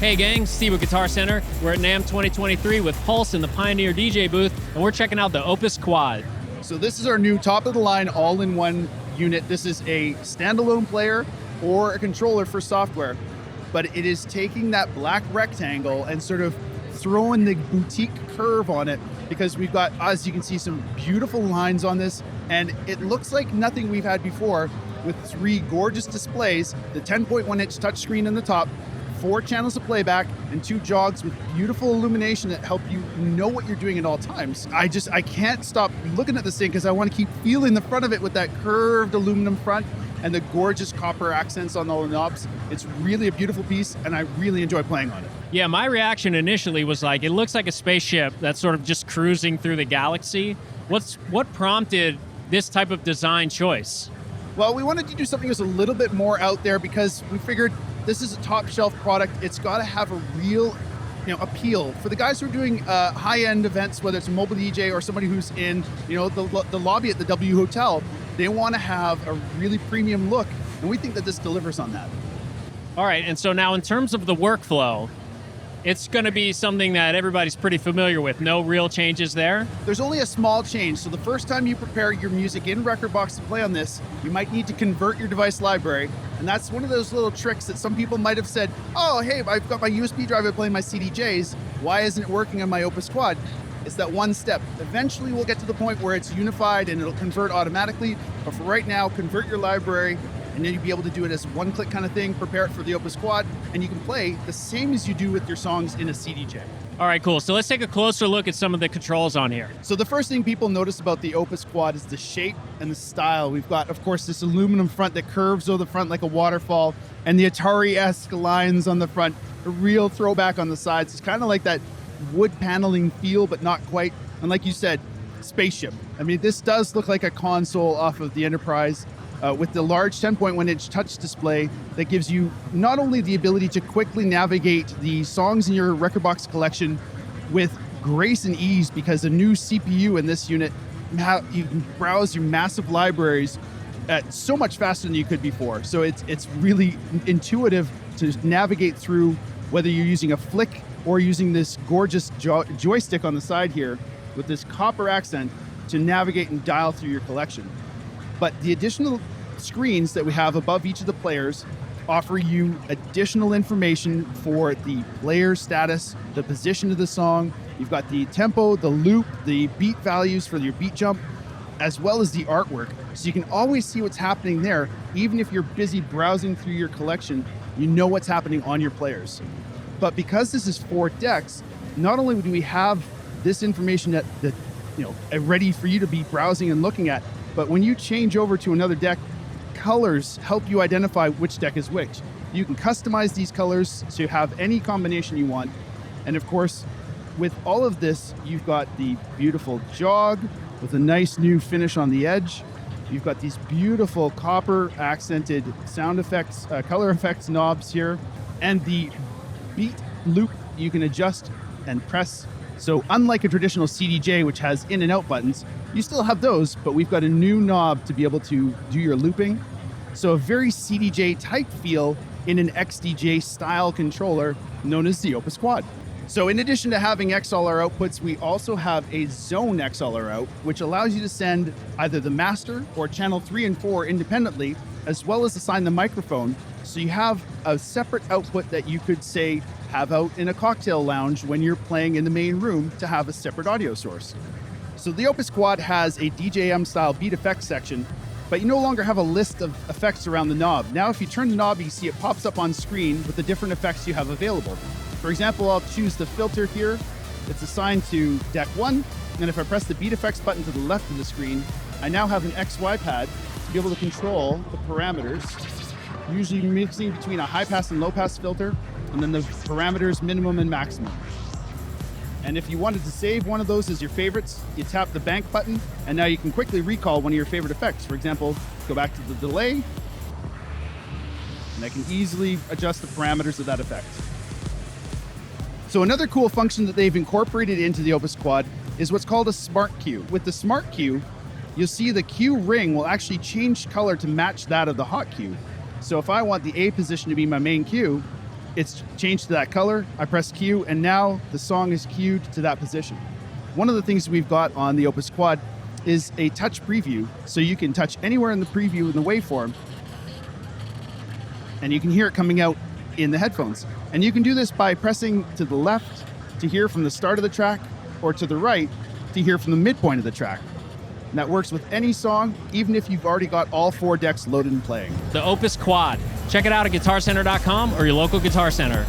Hey gang, Steve with Guitar Center. We're at NAMM 2023 with Pulse in the Pioneer DJ booth, and we're checking out the OPUS-QUAD. So this is our new top-of-the-line all-in-one unit. This is a standalone player or a controller for software, but it is taking that black rectangle and sort of throwing the boutique curve on it, because we've got, as you can see, some beautiful lines on this, and it looks like nothing we've had before, with 3 gorgeous displays, the 10.1-inch touchscreen in the top, 4 channels of playback, and 2 jogs with beautiful illumination that help you know what you're doing at all times. I can't stop looking at this thing because I want to keep feeling the front of it with that curved aluminum front and the gorgeous copper accents on all the knobs. It's really a beautiful piece, and I really enjoy playing on it. Yeah, my reaction initially was like, it looks like a spaceship that's sort of just cruising through the galaxy. What prompted this type of design choice? Well, we wanted to do something that was a little bit more out there because we figured this is a top shelf product. It's got to have a real, appeal for the guys who are doing high-end events, whether it's a mobile DJ or somebody who's in, the lobby at the W Hotel. They want to have a really premium look, and we think that this delivers on that. All right, and so now in terms of the workflow, it's going to be something that everybody's pretty familiar with. No real changes there? There's only a small change. So the first time you prepare your music in Rekordbox to play on this, you might need to convert your device library. And that's one of those little tricks that some people might have said, oh, hey, I've got my USB drive, I'm playing my CDJs. Why isn't it working on my OPUS-QUAD? It's that one step. Eventually we'll get to the point where it's unified and it'll convert automatically. But for right now, convert your library, and then you'll be able to do it as one-click kind of thing, prepare it for the OPUS-QUAD, and you can play the same as you do with your songs in a CDJ. All right, cool. So let's take a closer look at some of the controls on here. So the first thing people notice about the OPUS-QUAD is the shape and the style. We've got, of course, this aluminum front that curves over the front like a waterfall, and the Atari-esque lines on the front, a real throwback on the sides. It's kind of like that wood paneling feel, but not quite. And like you said, spaceship. I mean, this does look like a console off of the Enterprise. With the large 10.1-inch touch display that gives you not only the ability to quickly navigate the songs in your Rekordbox collection with grace and ease, because a new CPU in this unit, you can browse your massive libraries at so much faster than you could before. So it's really intuitive to navigate through, whether you're using a flick or using this gorgeous joystick on the side here with this copper accent to navigate and dial through your collection. But the additional screens that we have above each of the players offer you additional information for the player status, the position of the song. You've got the tempo, the loop, the beat values for your beat jump, as well as the artwork. So you can always see what's happening there. Even if you're busy browsing through your collection, you know what's happening on your players. But because this is 4 decks, not only do we have this information that ready for you to be browsing and looking at, but when you change over to another deck, colors help you identify which deck is which. You can customize these colors so you have any combination you want. And of course, with all of this, you've got the beautiful jog with a nice new finish on the edge. You've got these beautiful copper accented sound effects, color effects knobs here, and the beat loop you can adjust and press. So unlike a traditional CDJ, which has in and out buttons, you still have those, but we've got a new knob to be able to do your looping. So a very CDJ type feel in an XDJ style controller known as the OPUS-QUAD. So in addition to having XLR outputs, we also have a zone XLR out, which allows you to send either the master or channel 3 and 4 independently, as well as assign the microphone. So you have a separate output that you could, say, have out in a cocktail lounge when you're playing in the main room to have a separate audio source. So the OPUS-QUAD has a DJM style beat effects section, but you no longer have a list of effects around the knob. Now if you turn the knob, you see it pops up on screen with the different effects you have available. For example, I'll choose the filter here. It's assigned to deck 1, and if I press the beat effects button to the left of the screen, I now have an XY pad to be able to control the parameters, usually mixing between a high pass and low pass filter, and then the parameters minimum and maximum. And if you wanted to save one of those as your favorites, you tap the bank button, and now you can quickly recall one of your favorite effects. For example, go back to the delay, and I can easily adjust the parameters of that effect. So another cool function that they've incorporated into the OPUS-QUAD is what's called a smart cue. With the smart cue, you'll see the cue ring will actually change color to match that of the hot cue. So if I want the A position to be my main cue, it's changed to that color. I press Q, and now the song is queued to that position. One of the things we've got on the OPUS-QUAD is a touch preview, so you can touch anywhere in the preview in the waveform, and you can hear it coming out in the headphones. And you can do this by pressing to the left to hear from the start of the track, or to the right to hear from the midpoint of the track. And that works with any song, even if you've already got all 4 decks loaded and playing. The OPUS-QUAD. Check it out at guitarcenter.com or your local Guitar Center.